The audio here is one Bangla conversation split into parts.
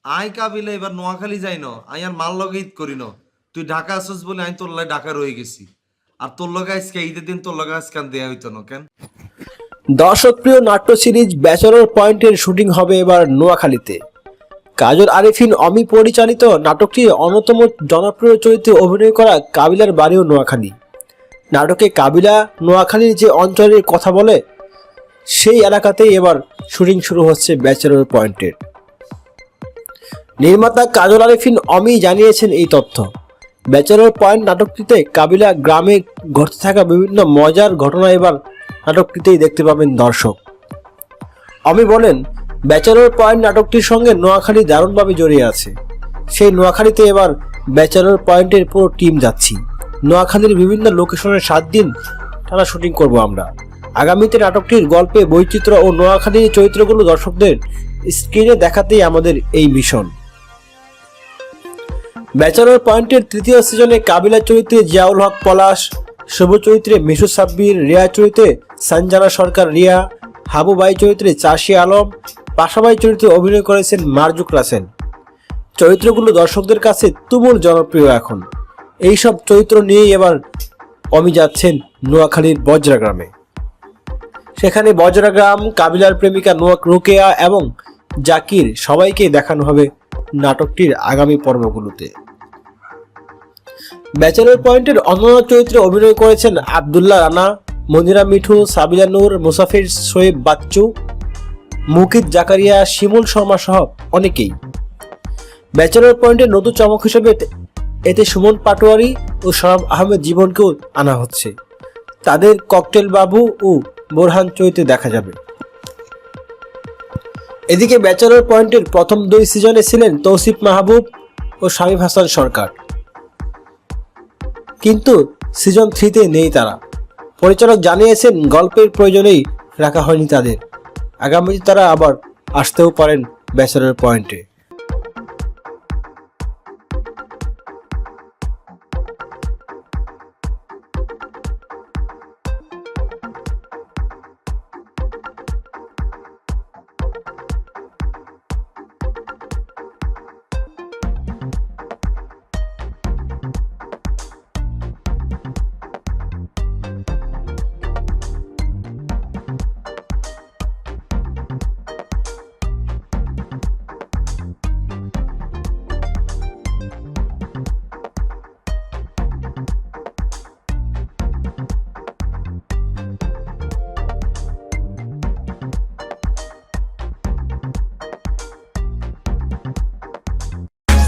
আই কাবিলা এবার নোয়াখালী যাই ন, আই আর মাল লগে ঈদ করি ন। তুই ঢাকা আসছিস বলে আমি তোর লগে ঢাকা রয়ে গেছি। আর তোর লগে আজকে ঈদের দিন তোর লগে আজকাল দেয়া হইতো না কেন? দর্শকপ্রিয় নাট্য সিরিজ ব্যাচেলর পয়েন্টের শুটিং হবে এবার নোয়াখালীতে। কাজল আরিফিন অমি পরিচালিত নাটকটির অন্যতম জনপ্রিয় চরিত্রে অভিনয় করা কাবিলার বাড়িও নোয়াখালী। নাটকে কাবিলা নোয়াখালীর যে অঞ্চলের কথা বলে সেই এলাকাতেই এবার শুটিং শুরু হচ্ছে ব্যাচেলর পয়েন্টের। নির্মাতা কাজল আরিফিন অমি জানিয়েছেন এই তথ্য। ব্যাচেলর পয়েন্ট নাটকটিতে কাবিলা গ্রামে ঘটতে থাকা বিভিন্ন মজার ঘটনা এবার নাটকটিতেই দেখতে পাবেন দর্শক। অমি বলেন, ব্যাচেলর পয়েন্ট নাটকটির সঙ্গে নোয়াখালী দারুণভাবে জড়িয়ে আছে। সেই নোয়াখালীতে এবার ব্যাচেলর পয়েন্টের পুরো টিম যাচ্ছি। নোয়াখালীর বিভিন্ন লোকেশনে 7 দিন টানা শুটিং করব আমরা। আগামীতে নাটকটির গল্পে বৈচিত্র্য ও নোয়াখালীর চরিত্রগুলো দর্শকদের স্ক্রিনে দেখাতেই আমাদের এই মিশন। ব্যাচেলর পয়েন্টের 3য় সিজনে কাবিলা চরিত্রে জিয়াউল হক পলাশ, শুভ চরিত্রে মিশু সাব্বির, রিয়া চরিত্রে সঞ্জনা সরকার রিয়া, হাবু ভাই চরিত্রে চাষি আলম, পাশাভাই চরিত্রে অভিনয় করেছেন মারজুক রাসেল। চরিত্রগুলো দর্শকদের কাছে তুমুল জনপ্রিয় এখন। এইসব চরিত্র নিয়েই এবার অমি যাচ্ছেন নোয়াখালীর বজরা গ্রামে। সেখানে বজরা গ্রাম, কাবিলার প্রেমিকা রোকেয়া এবং জাকির সবাইকে দেখানো হবে নাটকটির আগামী পর্বগুলোতে। ব্যাচেলর পয়েন্টের অন্যান্য চরিত্রে অভিনয় করেছেন আব্দুল্লাহ রানা, মনিরা মিঠু, সাবিলা নূর, মুসাফির শোয়েব বাচ্চু, মুকিত জাকারিয়া, শিমুল শর্মা সহ অনেকেই। ব্যাচেলর পয়েন্টের নতুন চমক হিসেবে এতে সুমন পাটোয়ারি ও সরব আহমেদ জীবনকেও আনা হচ্ছে। তাদের ককটেল বাবু ও বোরহান চরিত্রে দেখা যাবে। এদিকে ব্যাচেলর পয়েন্টের প্রথম 2 সিজনে ছিলেন তৌসিফ মাহবুব ও শামীম হাসান সরকার, কিন্তু সিজন 3-তে নেই তারা। পরিচালক জানিয়েছেন গল্পের প্রয়োজনেই রাখা হয়নি তাদের। আগামীতে তারা আবার আসতেও পারেন ব্যাচেলর পয়েন্টে।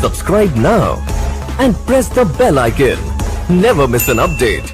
Subscribe now and press the bell icon. Never miss an update.